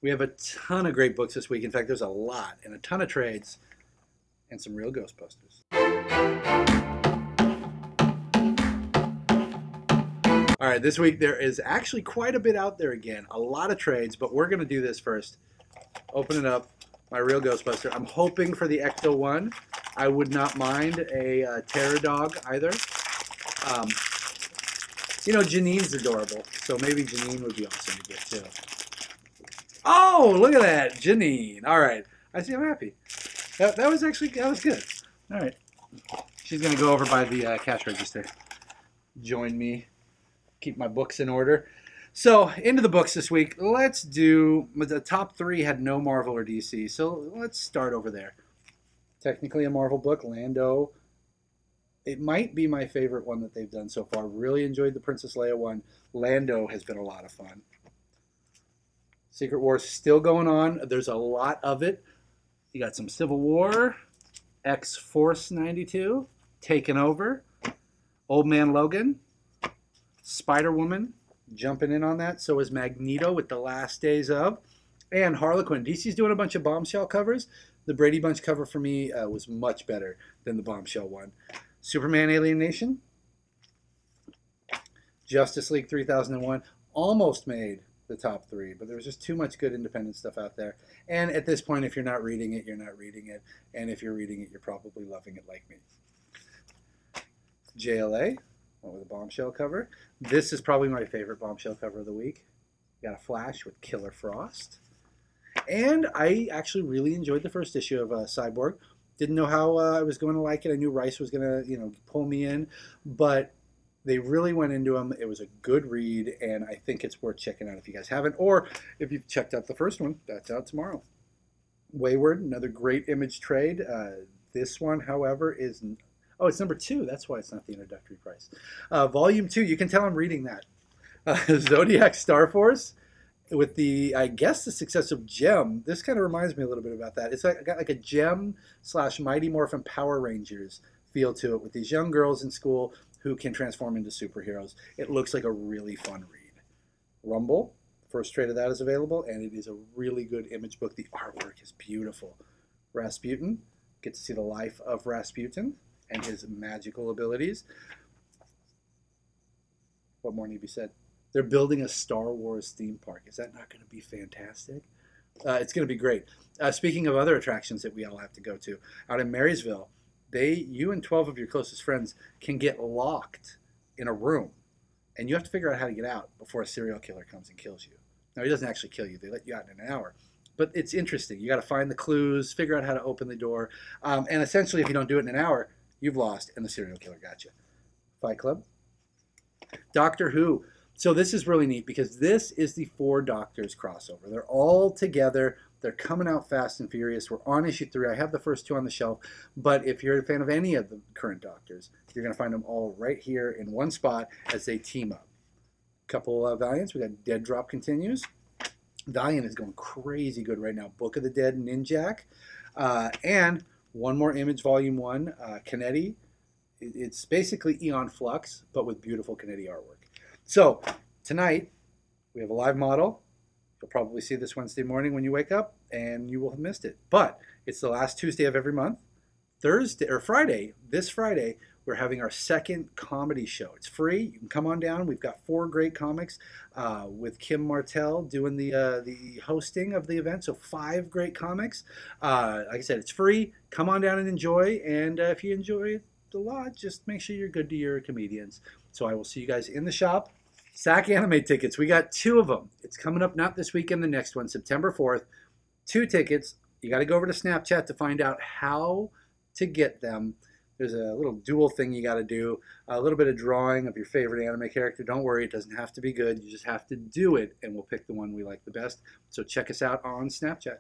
We have a ton of great books this week. In fact, there's a lot and a ton of trades and some real Ghostbusters. All right, this week there is actually quite a bit out there again. A lot of trades, but we're going to do this first. Open it up. My real Ghostbuster. I'm hoping for the Ecto one. I would not mind a Terror Dog either. Um, Janine's adorable, so maybe Janine would be awesome to get too. Oh, look at that, Janine. All right, I see. I'm happy. That was good. All right, she's gonna go over by the cash register. Join me. Keep my books in order. So into the books this week. Let's do the top three had no Marvel or DC, so let's start over there. Technically a Marvel book, Lando. It might be my favorite one that they've done so far. Really enjoyed the Princess Leia one. Lando has been a lot of fun. Secret War is still going on. There's a lot of it. You got some Civil War, X-Force 92, Taken Over, Old Man Logan, Spider-Woman, jumping in on that. So is Magneto with The Last Days of, and Harlequin. DC's doing a bunch of Bombshell covers. The Brady Bunch cover for me was much better than the Bombshell one. Superman Alien Nation, Justice League 3001, almost made the top three, but there was just too much good independent stuff out there. And at this point, if you're not reading it, you're not reading it. And if you're reading it, you're probably loving it like me. JLA, one with a Bombshell cover. This is probably my favorite Bombshell cover of the week. You got a Flash with Killer Frost. And I actually really enjoyed the first issue of Cyborg. Didn't know how I was going to like it. I knew Rice was going to, pull me in, but they really went into them. It was a good read, and I think it's worth checking out if you guys haven't, or if you've checked out the first one. That's out tomorrow. Wayward, another great Image trade. This one, however, is it's number 2. That's why it's not the introductory price. Volume 2. You can tell I'm reading that. Zodiac Star Force, with the success of Gem. This kind of reminds me a little bit about that. It's got like a Gem / Mighty Morphin Power Rangers feel to it, with these young girls in school who can transform into superheroes. It looks like a really fun read. Rumble, first trade of that is available, and it is a really good Image book. The artwork is beautiful. Rasputin, get to see the life of Rasputin and his magical abilities. What more need to be said? They're building a Star Wars theme park. Is that not going to be fantastic? It's going to be great. Speaking of other attractions that we all have to go to, out in Marysville, you and 12 of your closest friends can get locked in a room, and you have to figure out how to get out before a serial killer comes and kills you. Now, he doesn't actually kill you. They let you out in an hour. But it's interesting. You got to find the clues, figure out how to open the door, and essentially, if you don't do it in an hour, you've lost, and the serial killer got you. Fight Club. Doctor Who. So this is really neat because this is the 4 Doctors crossover. They're all together. They're coming out fast and furious. We're on issue 3. I have the first 2 on the shelf, but if you're a fan of any of the current Doctors, you're going to find them all right here in one spot as they team up. Couple of Valiants. We got Dead Drop continues. Valiant is going crazy good right now. Book of the Dead, Ninjak, and one more Image Volume 1, Canetti. It's basically Eon Flux, but with beautiful Canetti artwork. So tonight we have a live model. You'll probably see this Wednesday morning when you wake up, and you will have missed it. But it's the last Tuesday of every month. This Friday, we're having our second comedy show. It's free. You can come on down. We've got 4 great comics with Kim Martell doing the hosting of the event. So 5 great comics. Like I said, it's free. Come on down and enjoy. And if you enjoy it a lot, just make sure you're good to your comedians. So I will see you guys in the shop. SAC Anime tickets. We got 2 of them. It's coming up not this weekend, the next one, September 4th. 2 tickets. You got to go over to Snapchat to find out how to get them. There's a little dual thing you got to do. A little bit of drawing of your favorite anime character. Don't worry, it doesn't have to be good. You just have to do it, and we'll pick the one we like the best. So check us out on Snapchat.